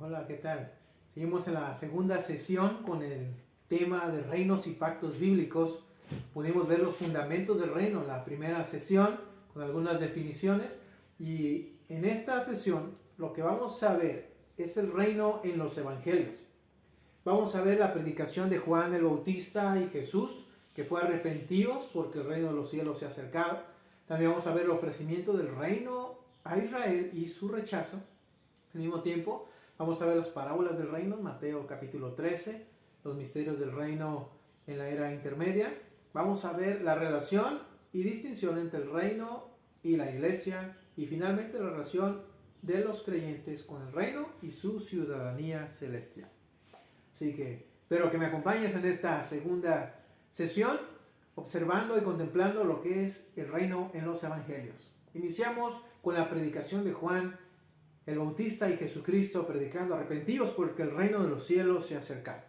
Hola, ¿qué tal? Seguimos en la segunda sesión con el tema de reinos y pactos bíblicos. Pudimos ver los fundamentos del reino en la primera sesión con algunas definiciones y en esta sesión lo que vamos a ver es el reino en los evangelios. Vamos a ver la predicación de Juan el Bautista y Jesús, que fue arrepentidos porque el reino de los cielos se ha acercado. También vamos a ver el ofrecimiento del reino a Israel y su rechazo. Al mismo tiempo, vamos a ver las parábolas del reino, Mateo capítulo 13, los misterios del reino en la era intermedia. Vamos a ver la relación y distinción entre el reino y la iglesia y finalmente la relación de los creyentes con el reino y su ciudadanía celestial. Así que espero que me acompañes en esta segunda sesión, observando y contemplando lo que es el reino en los evangelios. Iniciamos con la predicación de Juan el Bautista y Jesucristo predicando: arrepentidos porque el reino de los cielos se acerca.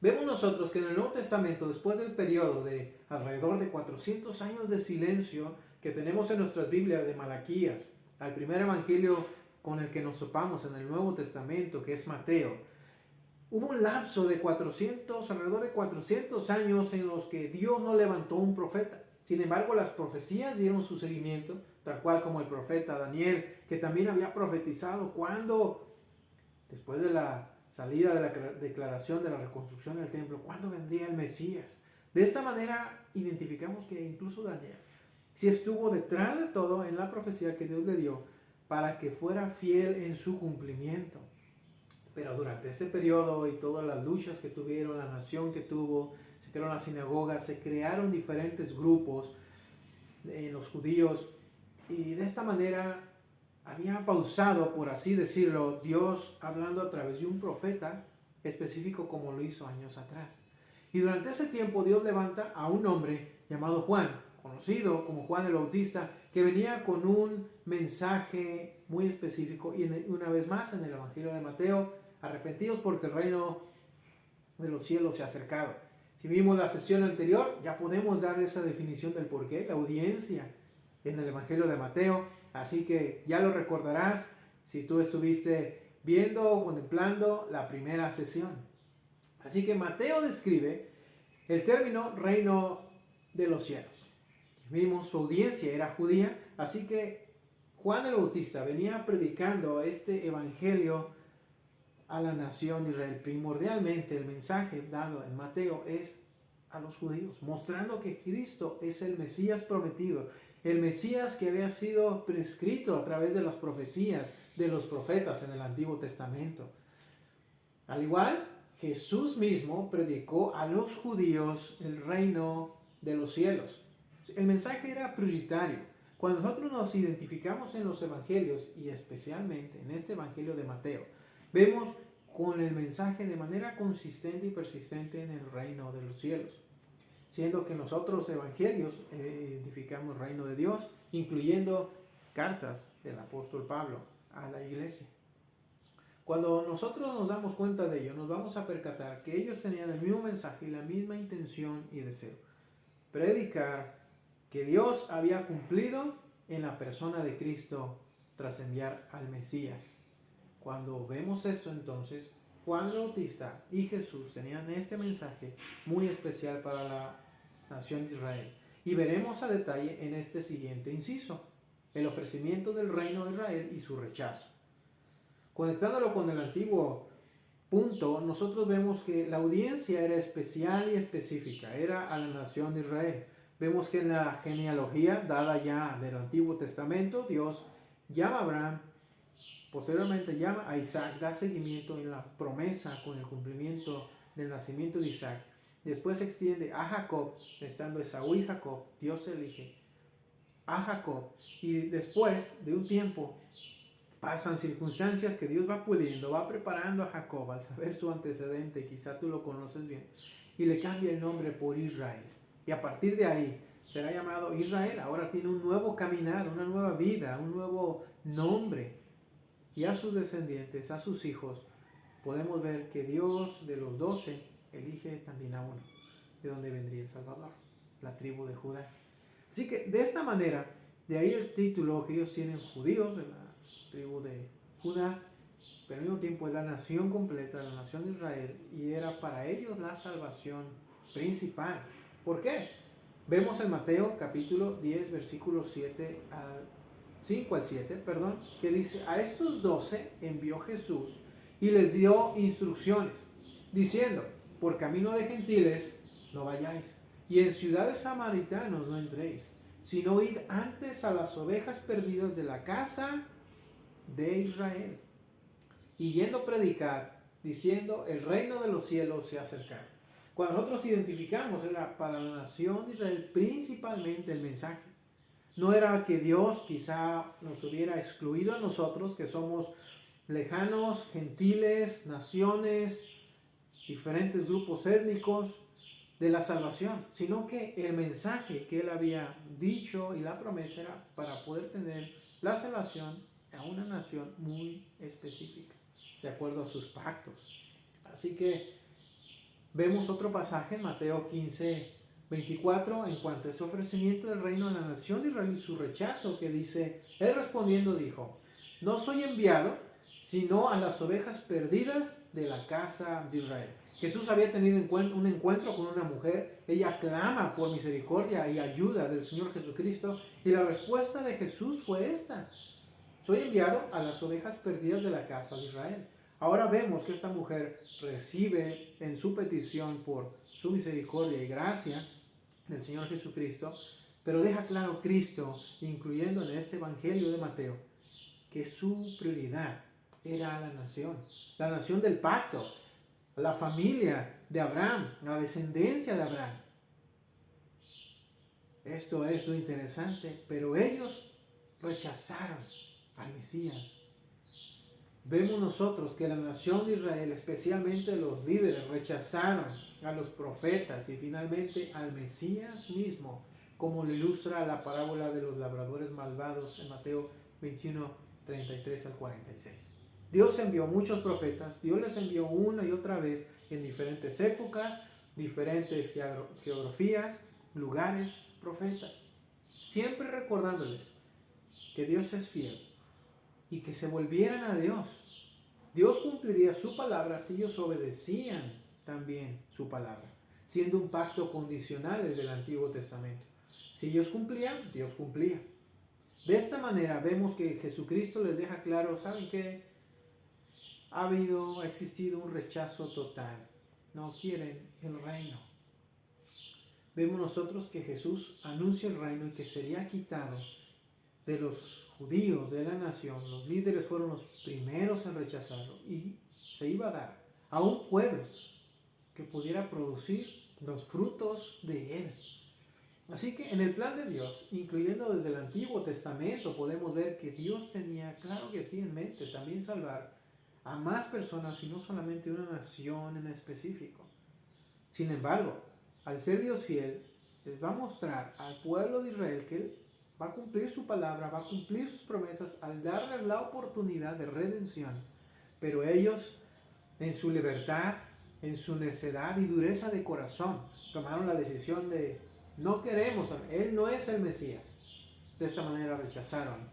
Vemos nosotros que en el Nuevo Testamento, después del periodo de alrededor de 400 años de silencio que tenemos en nuestras Biblias de Malaquías, al primer evangelio con el que nos topamos en el Nuevo Testamento, que es Mateo, hubo un lapso de alrededor de 400 años en los que Dios no levantó un profeta. Sin embargo, las profecías dieron su seguimiento, tal cual como el profeta Daniel, que también había profetizado cuando, después de la salida de la declaración de la reconstrucción del templo, cuándo vendría el Mesías. De esta manera identificamos que incluso Daniel sí estuvo detrás de todo en la profecía que Dios le dio para que fuera fiel en su cumplimiento. Pero durante ese periodo y todas las luchas que tuvieron, la nación que tuvo, se crearon las sinagogas, se crearon diferentes grupos en los judíos, y de esta manera había pausado, por así decirlo, Dios hablando a través de un profeta específico como lo hizo años atrás. Y durante ese tiempo Dios levanta a un hombre llamado Juan, conocido como Juan el Bautista, que venía con un mensaje muy específico. Y una vez más en el Evangelio de Mateo: arrepentidos porque el reino de los cielos se ha acercado. Si vimos la sesión anterior, ya podemos dar esa definición del porqué, la audiencia en el Evangelio de Mateo. Así que ya lo recordarás si tú estuviste viendo o contemplando la primera sesión. Así que Mateo describe el término reino de los cielos. Vimos su audiencia era judía, así que Juan el Bautista venía predicando este evangelio a la nación de Israel. Primordialmente el mensaje dado en Mateo es a los judíos, mostrando que Cristo es el Mesías prometido, el Mesías que había sido prescrito a través de las profecías de los profetas en el Antiguo Testamento. Al igual, Jesús mismo predicó a los judíos el reino de los cielos. El mensaje era prioritario. Cuando nosotros nos identificamos en los evangelios, y especialmente en este evangelio de Mateo, vemos con el mensaje de manera consistente y persistente en el reino de los cielos, siendo que nosotros evangelios identificamos el reino de Dios, incluyendo cartas del apóstol Pablo a la iglesia. Cuando nosotros nos damos cuenta de ello, nos vamos a percatar que ellos tenían el mismo mensaje y la misma intención y deseo: predicar que Dios había cumplido en la persona de Cristo tras enviar al Mesías. Cuando vemos esto, entonces, Juan el Bautista y Jesús tenían este mensaje muy especial para la nación de Israel. Y veremos a detalle en este siguiente inciso: el ofrecimiento del reino de Israel y su rechazo. Conectándolo con el antiguo punto, nosotros vemos que la audiencia era especial y específica, era a la nación de Israel. Vemos que en la genealogía dada ya del Antiguo Testamento, Dios llama a Abraham, posteriormente llama a Isaac, da seguimiento en la promesa con el cumplimiento del nacimiento de Isaac. Después se extiende a Jacob, estando Esaú y Jacob, Dios elige a Jacob, y después de un tiempo pasan circunstancias que Dios va puliendo, va preparando a Jacob al saber su antecedente, quizá tú lo conoces bien, y le cambia el nombre por Israel. Y a partir de ahí será llamado Israel. Ahora tiene un nuevo caminar, una nueva vida, un nuevo nombre. Y a sus descendientes, a sus hijos, podemos ver que Dios de los 12 elige también a uno, de donde vendría el Salvador, la tribu de Judá. Así que de esta manera, de ahí el título que ellos tienen: judíos de la tribu de Judá, pero al mismo tiempo es la nación completa, la nación de Israel, y era para ellos la salvación principal. ¿Por qué? Vemos en Mateo capítulo 10, versículos 5 al 7, que dice: a estos 12 envió Jesús y les dio instrucciones, diciendo: por camino de gentiles no vayáis, y en ciudades samaritanos no entréis, sino id antes a las ovejas perdidas de la casa de Israel. Y yendo predicar, diciendo: el reino de los cielos se ha acercado. Cuando nosotros identificamos, era para la nación de Israel principalmente el mensaje. No era que Dios quizá nos hubiera excluido a nosotros, que somos lejanos, gentiles, naciones, diferentes grupos étnicos, de la salvación, sino que el mensaje que él había dicho y la promesa era para poder tener la salvación a una nación muy específica, de acuerdo a sus pactos. Así que vemos otro pasaje en Mateo 15, 24, en cuanto a ese ofrecimiento del reino a la nación de Israel y su rechazo, que dice: él respondiendo dijo: no soy enviado sino a las ovejas perdidas de la casa de Israel. Jesús había tenido un encuentro con una mujer, ella clama por misericordia y ayuda del Señor Jesucristo, y la respuesta de Jesús fue esta: soy enviado a las ovejas perdidas de la casa de Israel. Ahora vemos que esta mujer recibe en su petición por su misericordia y gracia del Señor Jesucristo, pero deja claro Cristo, incluyendo en este Evangelio de Mateo, que su prioridad era la nación del pacto, la familia de Abraham, la descendencia de Abraham. Esto es lo interesante, pero ellos rechazaron al Mesías. Vemos nosotros que la nación de Israel, especialmente los líderes, rechazaron a los profetas y finalmente al Mesías mismo, como lo ilustra la parábola de los labradores malvados en Mateo 21, 33 al 46. Dios envió muchos profetas, Dios les envió una y otra vez en diferentes épocas, diferentes geografías, lugares, profetas, siempre recordándoles que Dios es fiel y que se volvieran a Dios. Dios cumpliría su palabra si ellos obedecían también su palabra, siendo un pacto condicional desde el Antiguo Testamento. Si ellos cumplían, Dios cumplía. De esta manera vemos que Jesucristo les deja claro: ¿saben qué? Ha existido un rechazo total. No quieren el reino. Vemos nosotros que Jesús anuncia el reino y que sería quitado de los judíos, de la nación. Los líderes fueron los primeros en rechazarlo y se iba a dar a un pueblo que pudiera producir los frutos de él. Así que en el plan de Dios, incluyendo desde el Antiguo Testamento, podemos ver que Dios tenía, claro que sí, en mente también salvar a más personas y no solamente una nación en específico. Sin embargo, al ser Dios fiel, les va a mostrar al pueblo de Israel que Él va a cumplir su palabra, va a cumplir sus promesas al darles la oportunidad de redención. Pero ellos, en su libertad, en su necedad y dureza de corazón, tomaron la decisión de: no queremos, Él no es el Mesías. De esta manera rechazaron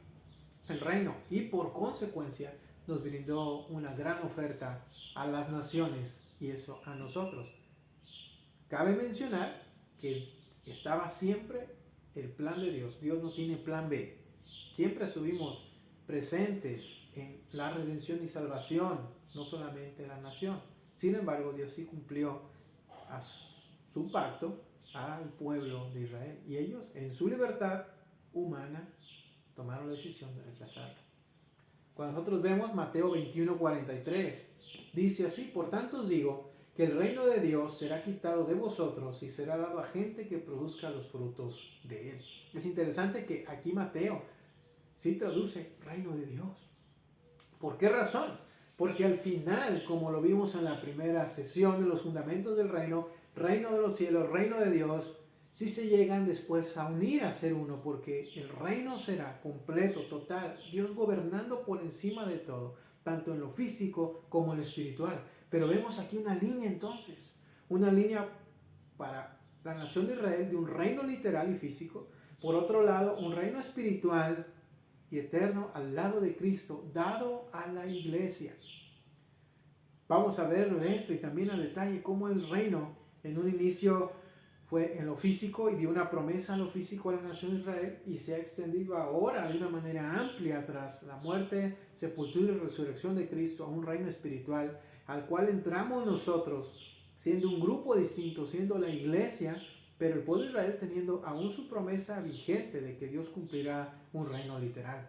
el reino y por consecuencia nos brindó una gran oferta a las naciones y eso a nosotros. Cabe mencionar que estaba siempre el plan de Dios. Dios no tiene plan B. Siempre estuvimos presentes en la redención y salvación, no solamente la nación. Sin embargo, Dios sí cumplió a su pacto al pueblo de Israel. Y ellos, en su libertad humana, tomaron la decisión de rechazarlo. Cuando nosotros vemos Mateo 21, 43, dice así: por tanto os digo que el reino de Dios será quitado de vosotros y será dado a gente que produzca los frutos de él. Es interesante que aquí Mateo sí traduce reino de Dios. ¿Por qué razón? Porque al final, como lo vimos en la primera sesión de los fundamentos del reino de los cielos, reino de Dios, sí se llegan después a unir a ser uno, porque el reino será completo, total, Dios gobernando por encima de todo, tanto en lo físico como en lo espiritual. Pero vemos aquí una línea entonces, una línea para la nación de Israel de un reino literal y físico, por otro lado un reino espiritual y eterno al lado de Cristo, dado a la iglesia. Vamos a ver esto y también a detalle cómo el reino en un inicio fue en lo físico y dio una promesa en lo físico a la nación de Israel y se ha extendido ahora de una manera amplia tras la muerte, sepultura y resurrección de Cristo a un reino espiritual al cual entramos nosotros siendo un grupo distinto, siendo la iglesia, pero el pueblo de Israel teniendo aún su promesa vigente de que Dios cumplirá un reino literal.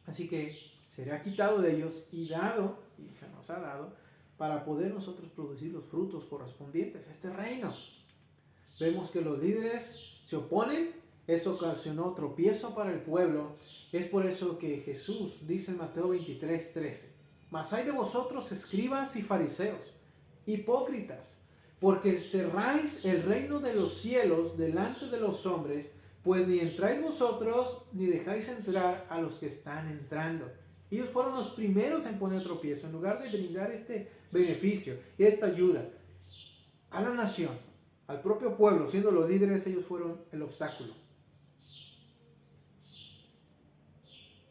Así que será quitado de ellos y dado, y se nos ha dado, para poder nosotros producir los frutos correspondientes a este reino. Vemos que los líderes se oponen, eso ocasionó tropiezo para el pueblo. Es por eso que Jesús dice en Mateo 23:13, mas hay de vosotros escribas y fariseos, hipócritas, porque cerráis el reino de los cielos delante de los hombres, pues ni entráis vosotros ni dejáis entrar a los que están entrando. Ellos fueron los primeros en poner tropiezo, en lugar de brindar este beneficio y esta ayuda a la nación, al propio pueblo, siendo los líderes, ellos fueron el obstáculo.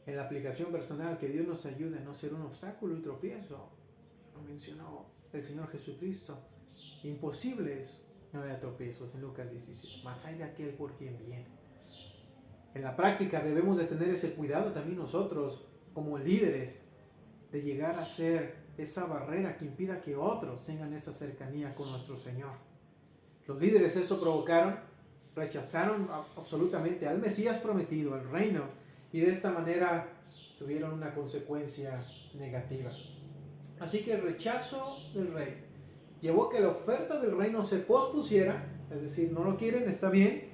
En la aplicación personal, que Dios nos ayude a no ser un obstáculo y tropiezo, lo mencionó el Señor Jesucristo. Imposible es no haya tropiezos en Lucas 17, mas hay de aquel por quien viene. En la práctica debemos de tener ese cuidado también nosotros, como líderes, de llegar a ser esa barrera que impida que otros tengan esa cercanía con nuestro Señor. Los líderes eso provocaron, rechazaron absolutamente al Mesías prometido, al reino, y de esta manera tuvieron una consecuencia negativa. Así que el rechazo del rey llevó a que la oferta del reino se pospusiera, es decir, no lo quieren, está bien,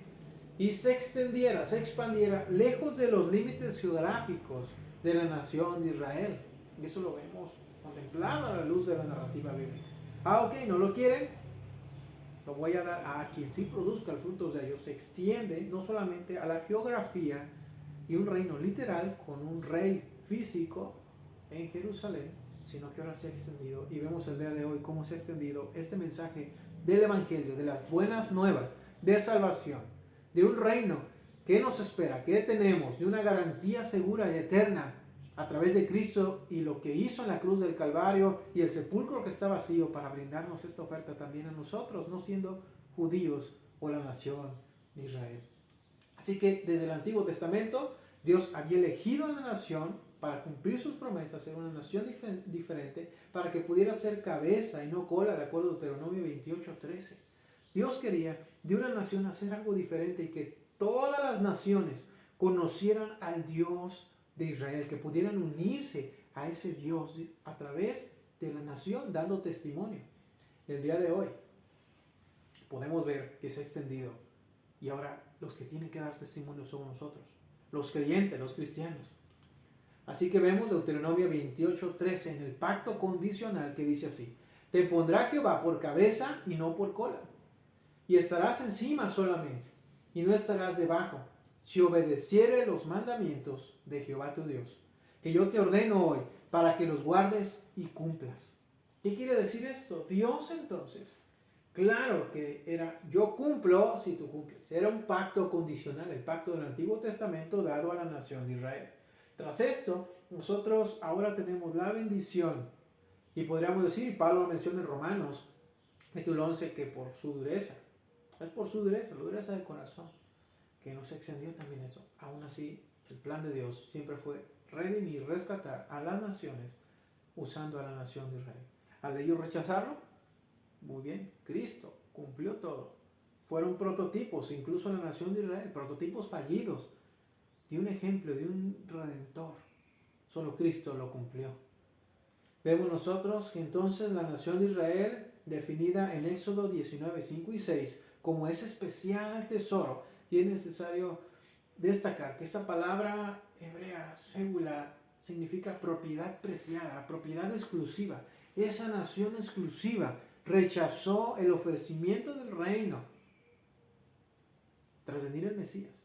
y se extendiera, se expandiera lejos de los límites geográficos de la nación de Israel. Y eso lo vemos contemplado a la luz de la narrativa bíblica. Ok, no lo quieren, lo voy a dar a quien sí produzca el fruto de ellos. Se extiende no solamente a la geografía y un reino literal con un rey físico en Jerusalén, sino que ahora se ha extendido, y vemos el día de hoy cómo se ha extendido este mensaje del Evangelio, de las buenas nuevas, de salvación, de un reino que nos espera, que tenemos, de una garantía segura y eterna a través de Cristo y lo que hizo en la cruz del Calvario y el sepulcro que está vacío para brindarnos esta oferta también a nosotros, no siendo judíos o la nación de Israel. Así que desde el Antiguo Testamento Dios había elegido a la nación para cumplir sus promesas, ser una nación diferente, para que pudiera ser cabeza y no cola, de acuerdo a Deuteronomio 28:13. Dios quería de una nación hacer algo diferente y que todas las naciones conocieran al Dios de Israel, que pudieran unirse a ese Dios a través de la nación, dando testimonio. El día de hoy podemos ver que se ha extendido y ahora los que tienen que dar testimonio somos nosotros, los creyentes, los cristianos. Así que vemos Deuteronomio 28:13 en el pacto condicional que dice así: te pondrá Jehová por cabeza y no por cola, y estarás encima solamente, y no estarás debajo, si obedeciere los mandamientos de Jehová tu Dios, que yo te ordeno hoy, para que los guardes y cumplas. ¿Qué quiere decir esto? Dios entonces, claro que era yo cumplo si tú cumples. Era un pacto condicional, el pacto del Antiguo Testamento dado a la nación de Israel. Tras esto, nosotros ahora tenemos la bendición, y podríamos decir, y Pablo lo menciona en Romanos, capítulo 11, que por su dureza, es por su dureza, la dureza del corazón, que nos extendió también eso. Aún así, el plan de Dios siempre fue redimir, rescatar a las naciones, usando a la nación de Israel. Al ellos rechazarlo, muy bien, Cristo cumplió todo. Fueron prototipos, incluso la nación de Israel, prototipos fallidos, de un ejemplo, de un redentor. Solo Cristo lo cumplió. Vemos nosotros que entonces la nación de Israel, definida en Éxodo 19, 5 y 6, como ese especial tesoro, y es necesario destacar que esta palabra hebrea, segula, significa propiedad preciada, propiedad exclusiva. Esa nación exclusiva rechazó el ofrecimiento del reino tras venir el Mesías.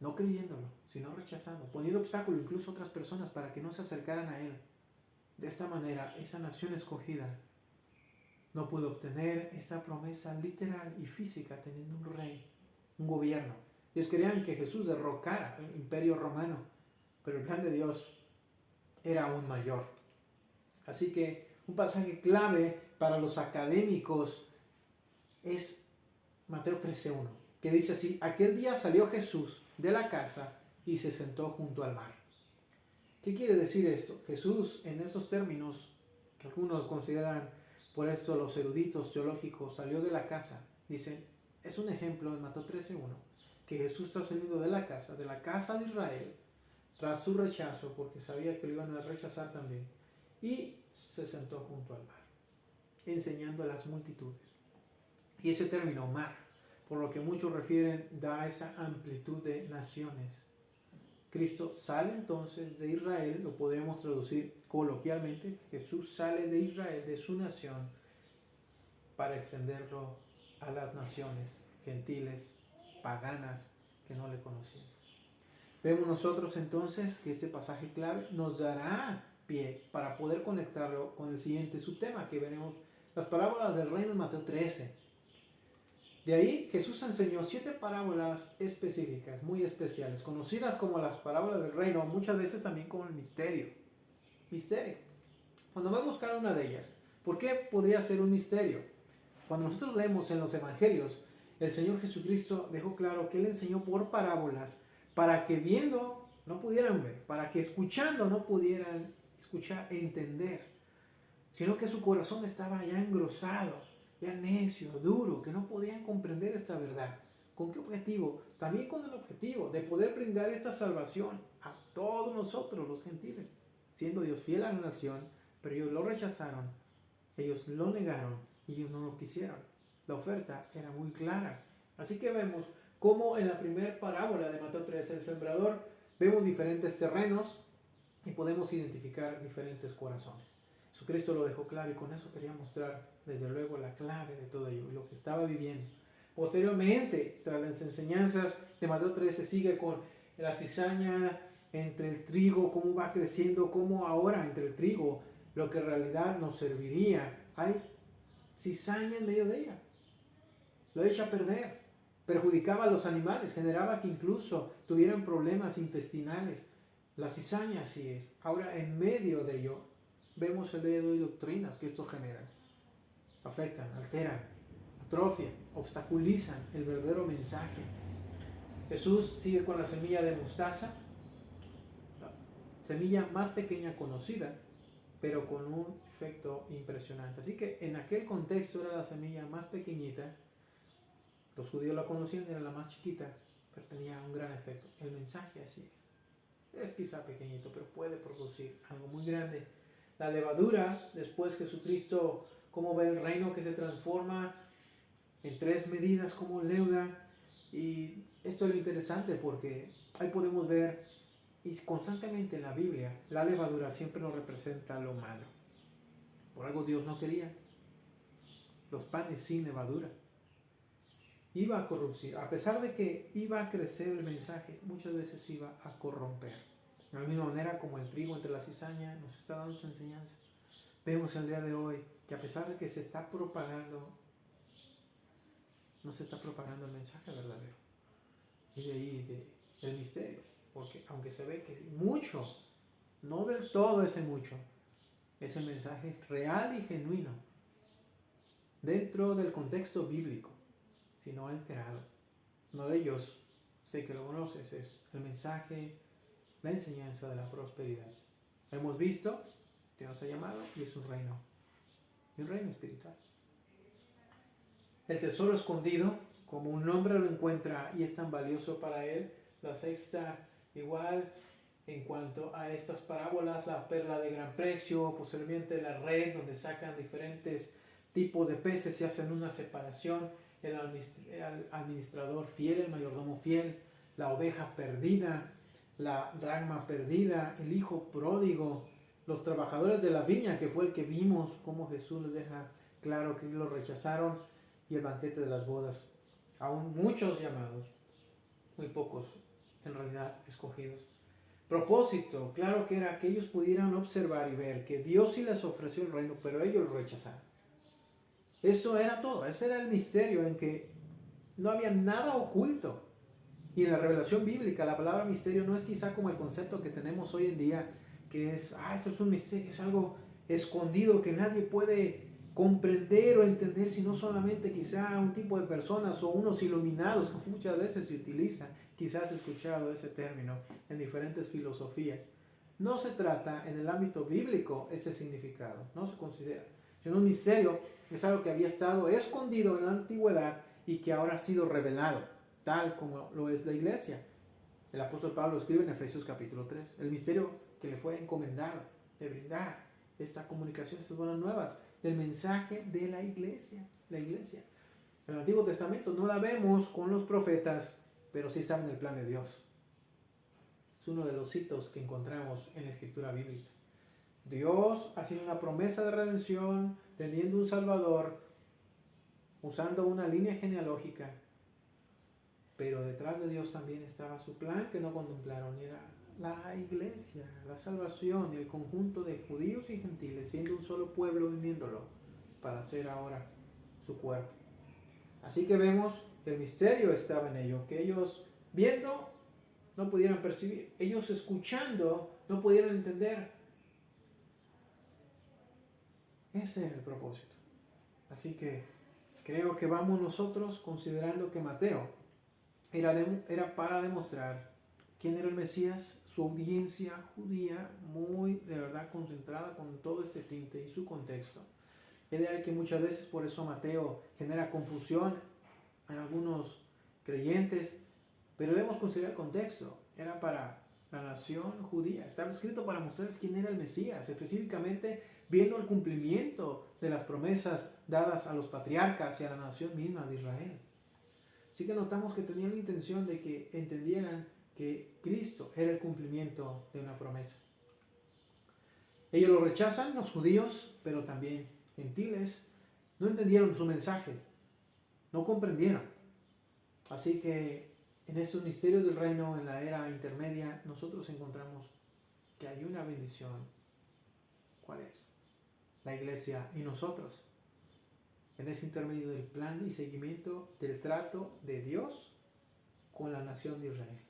No creyéndolo, sino rechazando, poniendo obstáculo incluso a otras personas para que no se acercaran a él. De esta manera, esa nación escogida no pudo obtener esa promesa literal y física teniendo un rey, un gobierno Ellos querían que Jesús derrocara el imperio romano, pero el plan de Dios era aún mayor. Así que un pasaje clave para los académicos es Mateo 13:1, que dice así: aquel día salió Jesús de la casa y se sentó junto al mar. ¿Qué quiere decir esto? Jesús, en estos términos, que algunos consideran por esto los eruditos teológicos, salió de la casa. Dicen, es un ejemplo en Mateo 13:1, que Jesús está saliendo de la casa de Israel, tras su rechazo, porque sabía que lo iban a rechazar también, y se sentó junto al mar, enseñando a las multitudes. Y ese término, mar, por lo que muchos refieren, da esa amplitud de naciones. Cristo sale entonces de Israel, lo podríamos traducir coloquialmente, Jesús sale de Israel, de su nación, para extenderlo a las naciones gentiles, paganas, que no le conocían. Vemos nosotros entonces que este pasaje clave nos dará pie para poder conectarlo con el siguiente subtema, que veremos las parábolas del reino en Mateo 13. De ahí Jesús enseñó 7 parábolas específicas, muy especiales, conocidas como las parábolas del reino, muchas veces también como el misterio. Misterio. Cuando vemos cada una de ellas, ¿por qué podría ser un misterio? Cuando nosotros leemos en los evangelios, el Señor Jesucristo dejó claro que Él enseñó por parábolas para que viendo no pudieran ver, para que escuchando no pudieran escuchar e entender, sino que su corazón estaba ya engrosado, ya necio, duro, que no podían comprender esta verdad. ¿Con qué objetivo? También con el objetivo de poder brindar esta salvación a todos nosotros, los gentiles, siendo Dios fiel a la nación, pero ellos lo rechazaron, ellos lo negaron y ellos no lo quisieron. La oferta era muy clara. Así que vemos cómo en la primera parábola de Mateo 13, el sembrador, vemos diferentes terrenos y podemos identificar diferentes corazones. Jesucristo lo dejó claro y con eso quería mostrar desde luego la clave de todo ello y lo que estaba viviendo. Posteriormente, tras las enseñanzas de Mateo 13, sigue con la cizaña entre el trigo, cómo va creciendo, cómo ahora entre el trigo, lo que en realidad nos serviría, hay cizaña en medio de ella. Lo echa a perder, perjudicaba a los animales, generaba que incluso tuvieran problemas intestinales. La cizaña así es. Ahora, en medio de ello, vemos el día de hoy doctrinas que esto genera. Afectan, alteran, atrofian, obstaculizan el verdadero mensaje. Jesús sigue con la semilla de mostaza, la semilla más pequeña conocida, pero con un efecto impresionante. Así que en aquel contexto era la semilla más pequeñita. Los judíos la conocían, era la más chiquita, pero tenía un gran efecto. El mensaje así es quizá pequeñito, pero puede producir algo muy grande. La levadura, después Jesucristo, cómo ve el reino que se transforma en 3 medidas, como leuda. Y esto es lo interesante porque ahí podemos ver, y constantemente en la Biblia, la levadura siempre nos representa lo malo. Por algo Dios no quería los panes sin levadura. Iba a corrupir, a pesar de que iba a crecer el mensaje, muchas veces iba a corromper. De la misma manera como el trigo entre la cizaña nos está dando esta enseñanza. Vemos el día de hoy que a pesar de que se está propagando, no se está propagando el mensaje verdadero. Y de ahí el misterio, porque aunque se ve que mucho, no del todo ese mucho, ese mensaje es real y genuino, dentro del contexto bíblico, sino alterado. Uno de ellos, sé que lo conoces, es el mensaje, la enseñanza de la prosperidad. Hemos visto, Dios nos ha llamado y es un reino espiritual. El tesoro escondido, como un hombre lo encuentra y es tan valioso para él. La sexta, igual, en cuanto a estas parábolas, la perla de gran precio, posiblemente la red donde sacan diferentes tipos de peces y hacen una separación. El administrador fiel, el mayordomo fiel, la oveja perdida, la dracma perdida, el hijo pródigo, los trabajadores de la viña, que fue el que vimos cómo Jesús les deja claro que los rechazaron, y el banquete de las bodas. Aún muchos llamados, muy pocos en realidad escogidos. Propósito, claro que era que ellos pudieran observar y ver que Dios sí les ofreció el reino, pero ellos lo rechazaron. Eso era todo, ese era el misterio en que no había nada oculto. Y en la revelación bíblica, la palabra misterio no es quizá como el concepto que tenemos hoy en día, que es, esto es un misterio, es algo escondido que nadie puede comprender o entender, sino solamente quizá un tipo de personas o unos iluminados, como muchas veces se utiliza. Quizás has escuchado ese término en diferentes filosofías. No se trata en el ámbito bíblico ese significado, no se considera. Sino un misterio es algo que había estado escondido en la antigüedad y que ahora ha sido revelado, tal como lo es la iglesia. El apóstol Pablo escribe en Efesios capítulo 3, el misterio que le fue encomendado de brindar esta comunicación, estas buenas nuevas, del mensaje de la iglesia. La iglesia. En el Antiguo Testamento no la vemos con los profetas, pero sí está en el plan de Dios. Es uno de los hitos que encontramos en la escritura bíblica. Dios haciendo una promesa de redención, teniendo un Salvador, usando una línea genealógica, pero detrás de Dios también estaba su plan que no contemplaron, y era la iglesia, la salvación y el conjunto de judíos y gentiles, siendo un solo pueblo uniéndolo para ser ahora su cuerpo. Así que vemos que el misterio estaba en ello, que ellos viendo no pudieran percibir, ellos escuchando no pudieran entender. Ese era el propósito. Así que creo que vamos nosotros considerando que Mateo era para demostrar quién era el Mesías, su audiencia judía muy de verdad concentrada con todo este tinte y su contexto. Es de ahí que muchas veces por eso Mateo genera confusión en algunos creyentes, pero debemos considerar el contexto. Era para la nación judía, estaba escrito para mostrarles quién era el Mesías, específicamente viendo el cumplimiento de las promesas dadas a los patriarcas y a la nación misma de Israel. Así que notamos que tenían la intención de que entendieran que Cristo era el cumplimiento de una promesa. Ellos lo rechazan, los judíos, pero también gentiles, no entendieron su mensaje, no comprendieron. Así que en estos misterios del reino, en la era intermedia, nosotros encontramos que hay una bendición. ¿Cuál es? La iglesia y nosotros. En ese intermedio del plan y seguimiento del trato de Dios con la nación de Israel.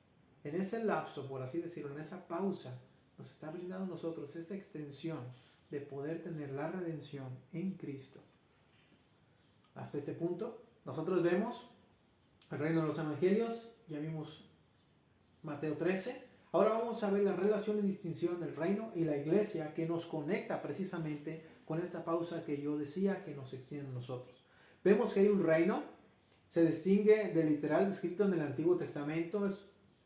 En ese lapso, por así decirlo, en esa pausa, nos está brindando a nosotros esa extensión de poder tener la redención en Cristo. Hasta este punto, nosotros vemos el reino de los evangelios, ya vimos Mateo 13. Ahora vamos a ver la relación y distinción del reino y la iglesia que nos conecta precisamente con esta pausa que yo decía que nos extiende a nosotros. Vemos que hay un reino, se distingue del literal descrito en el Antiguo Testamento,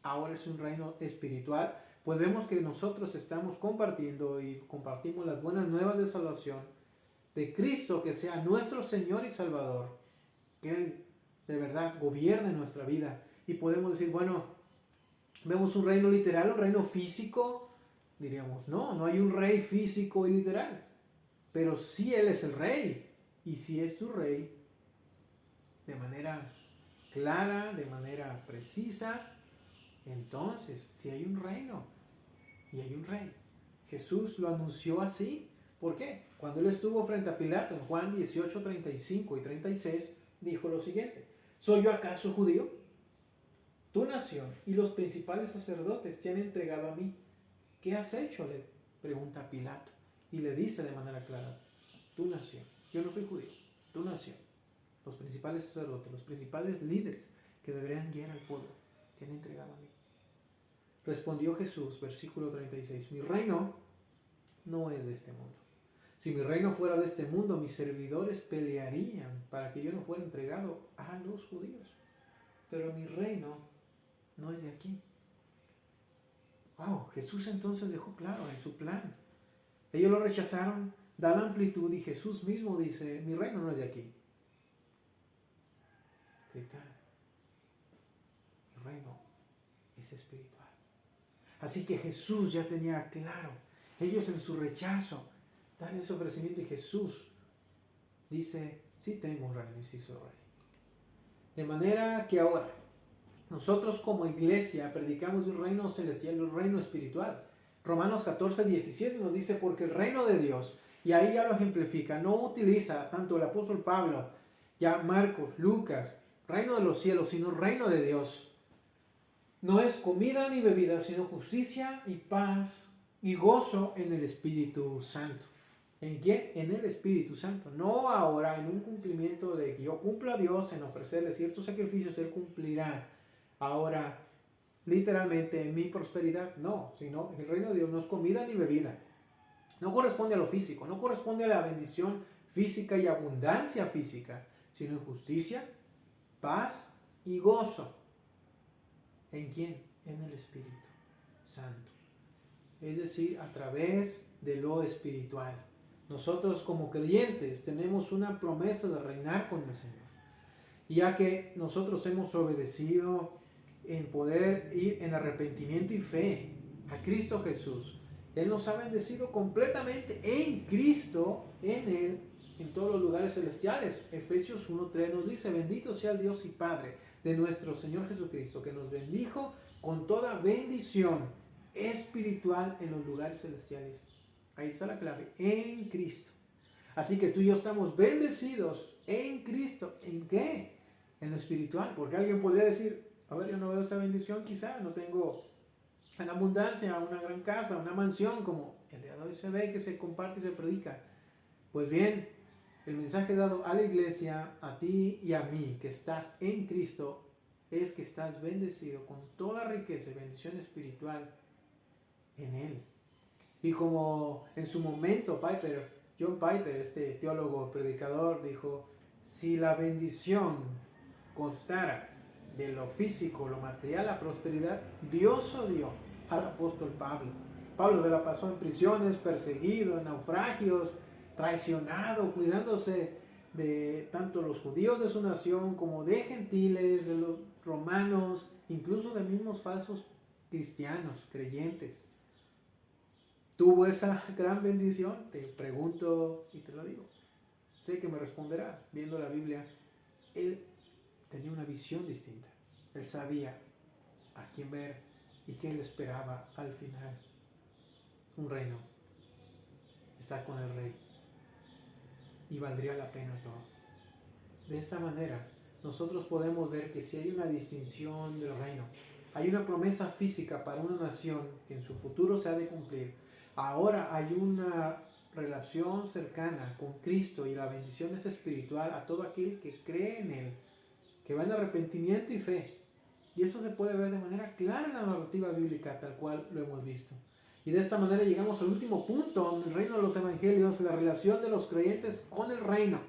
ahora es un reino espiritual, pues vemos que nosotros estamos compartiendo y compartimos las buenas nuevas de salvación de Cristo, que sea nuestro Señor y Salvador, que Él de verdad gobierne nuestra vida. Y podemos decir, bueno, vemos un reino literal, un reino físico, diríamos, no hay un rey físico y literal, pero sí Él es el rey, y si es tu rey, de manera clara, de manera precisa, entonces si hay un reino y hay un rey. Jesús lo anunció así. ¿Por qué? Cuando Él estuvo frente a Pilato en Juan 18, 35 y 36, dijo lo siguiente: ¿soy yo acaso judío? Tu nación y los principales sacerdotes te han entregado a mí. ¿Qué has hecho?, le pregunta Pilato. Y le dice de manera clara: tu nación, yo no soy judío, tu nación, los principales sacerdotes, los principales líderes que deberían guiar al pueblo, te han entregado a mí. Respondió Jesús, versículo 36, mi reino no es de este mundo. Si mi reino fuera de este mundo, mis servidores pelearían para que yo no fuera entregado a los judíos. Pero mi reino no es de aquí. Wow, Jesús entonces dejó claro en su plan. Ellos lo rechazaron, da la amplitud, y Jesús mismo dice, mi reino no es de aquí. ¿Qué tal? Mi reino es espiritual. Así que Jesús ya tenía claro. Ellos en su rechazo dan ese ofrecimiento y Jesús dice, sí tengo un reino y sí soy rey. De manera que ahora, nosotros como iglesia predicamos de un reino celestial, un reino espiritual. Romanos 14, 17 nos dice, porque el reino de Dios, y ahí ya lo ejemplifica, no utiliza tanto el apóstol Pablo, ya Marcos, Lucas, reino de los cielos, sino reino de Dios. no es comida ni bebida, sino justicia y paz y gozo en el Espíritu Santo. ¿En quién? En el Espíritu Santo. No ahora en un cumplimiento de que yo cumpla a Dios en ofrecerle ciertos sacrificios, Él cumplirá ahora literalmente en mi prosperidad. No, sino el reino de Dios no es comida ni bebida. No corresponde a lo físico, no corresponde a la bendición física y abundancia física, sino en justicia, paz y gozo. ¿En quién? En el Espíritu Santo. Es decir, a través de lo espiritual. Nosotros como creyentes tenemos una promesa de reinar con el Señor. Ya que nosotros hemos obedecido en poder ir en arrepentimiento y fe a Cristo Jesús. Él nos ha bendecido completamente en Cristo, en Él, en todos los lugares celestiales. Efesios 1:3 nos dice: bendito sea el Dios y Padre de nuestro Señor Jesucristo, que nos bendijo con toda bendición espiritual en los lugares celestiales. Ahí está la clave, en Cristo. Así que tú y yo estamos bendecidos en Cristo. ¿En qué? En lo espiritual. Porque alguien podría decir: a ver, yo no veo esa bendición, quizá no tengo en abundancia una gran casa, una mansión, como el día de hoy se ve que se comparte y se predica. Pues bien, el mensaje dado a la iglesia, a ti y a mí, que estás en Cristo, es que estás bendecido con toda riqueza y bendición espiritual en Él. Y como en su momento John Piper, este teólogo predicador, dijo: si la bendición constara de lo físico, lo material, la prosperidad, Dios odió al apóstol Pablo. Pablo se la pasó en prisiones, perseguido, en naufragios, traicionado, cuidándose de tanto los judíos de su nación como de gentiles, de los romanos, incluso de mismos falsos cristianos, creyentes. ¿Tuvo esa gran bendición? Te pregunto y te lo digo. Sé que me responderás. Viendo la Biblia, él tenía una visión distinta. Él sabía a quién ver y qué él esperaba al final. Un reino. Estar con el rey. Y valdría la pena todo. De esta manera, nosotros podemos ver que si hay una distinción del reino, hay una promesa física para una nación que en su futuro se ha de cumplir. Ahora hay una relación cercana con Cristo y la bendición es espiritual a todo aquel que cree en Él, que va en arrepentimiento y fe. Y eso se puede ver de manera clara en la narrativa bíblica, tal cual lo hemos visto. Y de esta manera llegamos al último punto en el reino de los evangelios, la relación de los creyentes con el reino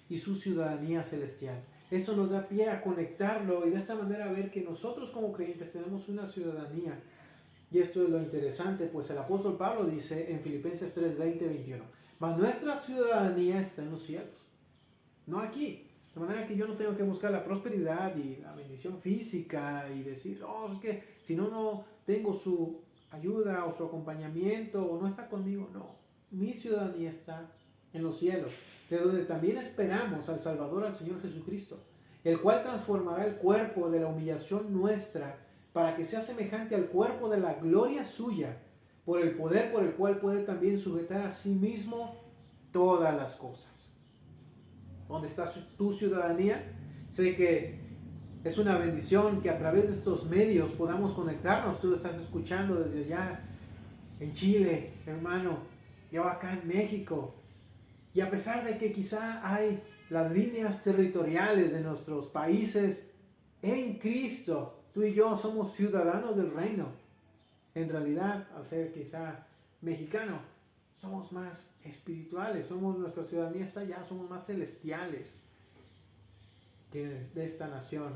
y su ciudadanía celestial. Eso nos da pie a conectarlo y de esta manera ver que nosotros como creyentes tenemos una ciudadanía. Y esto es lo interesante, pues el apóstol Pablo dice en Filipenses 3:20-21: mas nuestra ciudadanía está en los cielos, no aquí. De manera que yo no tengo que buscar la prosperidad y la bendición física y decir: oh, es que si no tengo su ayuda o su acompañamiento o no está conmigo. No, mi ciudadanía está en los cielos, de donde también esperamos al Salvador, al Señor Jesucristo, el cual transformará el cuerpo de la humillación nuestra para que sea semejante al cuerpo de la gloria suya, por el poder por el cual puede también sujetar a sí mismo todas las cosas. ¿Dónde está tu ciudadanía? Sé que es una bendición que a través de estos medios podamos conectarnos. Tú lo estás escuchando desde allá en Chile, hermano, yo acá en México. Y a pesar de que quizá hay las líneas territoriales de nuestros países, en Cristo tú y yo somos ciudadanos del reino. En realidad, al ser quizá mexicano, somos más espirituales, nuestra ciudadanía está allá, somos más celestiales que de esta nación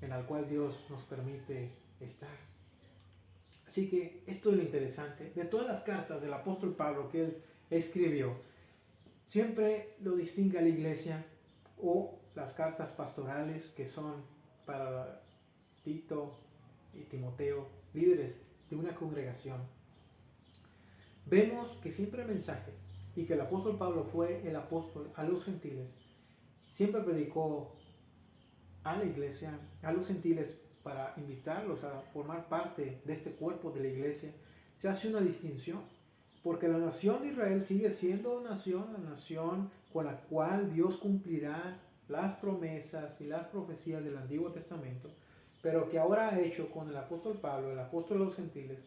en la cual Dios nos permite estar. Así que esto es lo interesante. De todas las cartas del apóstol Pablo que él escribió, siempre lo distingue a la iglesia, o las cartas pastorales que son para Tito y Timoteo, líderes de una congregación. Vemos que siempre el mensaje, y que el apóstol Pablo fue el apóstol a los gentiles, siempre predicó a la iglesia, a los gentiles, para invitarlos a formar parte de este cuerpo de la iglesia. Se hace una distinción, porque la nación de Israel sigue siendo la nación con la cual Dios cumplirá las promesas y las profecías del Antiguo Testamento. pero que ahora ha hecho con el apóstol Pablo, el apóstol de los gentiles,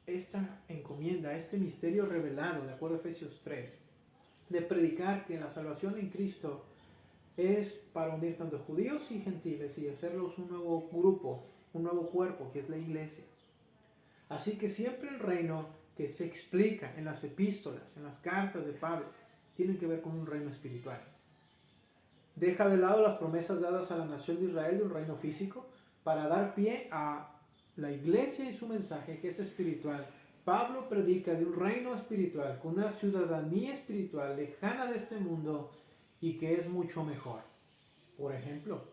esta encomienda, este misterio revelado, de acuerdo a Efesios 3, de predicar que la salvación en Cristo es para unir tanto judíos y gentiles y hacerlos un nuevo grupo, un nuevo cuerpo, que es la iglesia. Así que siempre el reino que se explica en las epístolas, en las cartas de Pablo, tiene que ver con un reino espiritual. Deja de lado las promesas dadas a la nación de Israel de un reino físico para dar pie a la iglesia y su mensaje, que es espiritual. Pablo predica de un reino espiritual, con una ciudadanía espiritual lejana de este mundo y que es mucho mejor. Por ejemplo,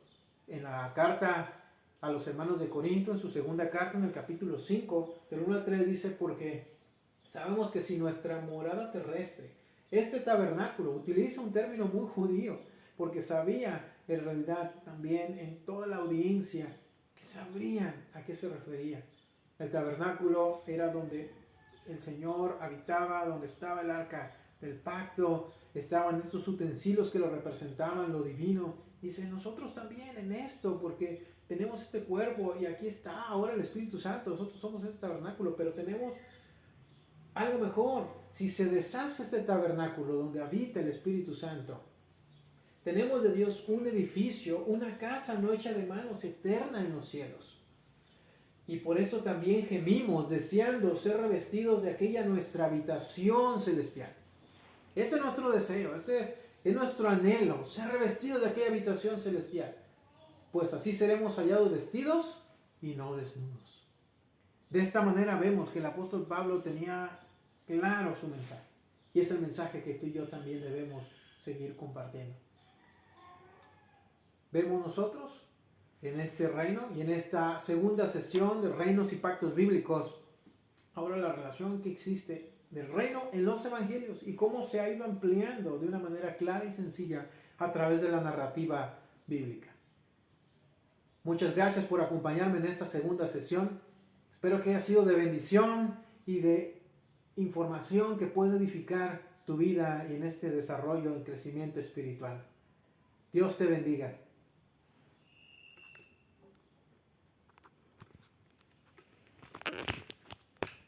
en la carta a los hermanos de Corinto, en su segunda carta, en el capítulo 5, del 1 al 3, dice: porque sabemos que si nuestra morada terrestre, este tabernáculo, utiliza un término muy judío, porque sabía en realidad también en toda la audiencia que sabrían a qué se refería. El tabernáculo era donde el Señor habitaba, donde estaba el arca del pacto, estaban estos utensilios que lo representaban, lo divino. Dice, nosotros también en esto, porque tenemos este cuerpo y aquí está ahora el Espíritu Santo, nosotros somos este tabernáculo, pero tenemos algo mejor. Si se deshace este tabernáculo donde habita el Espíritu Santo, tenemos de Dios un edificio, una casa no hecha de manos, eterna en los cielos. Y por eso también gemimos, deseando ser revestidos de aquella nuestra habitación celestial. Ese es nuestro deseo, ese es nuestro anhelo, ser revestidos de aquella habitación celestial. Pues así seremos hallados vestidos y no desnudos. De esta manera vemos que el apóstol Pablo tenía claro su mensaje. Y es el mensaje que tú y yo también debemos seguir compartiendo. Vemos nosotros en este reino y en esta segunda sesión de reinos y pactos bíblicos, ahora la relación que existe del reino en los evangelios y cómo se ha ido ampliando de una manera clara y sencilla a través de la narrativa bíblica. Muchas gracias por acompañarme en esta segunda sesión. Espero que haya sido de bendición y de información que pueda edificar tu vida y en este desarrollo y crecimiento espiritual. Dios te bendiga.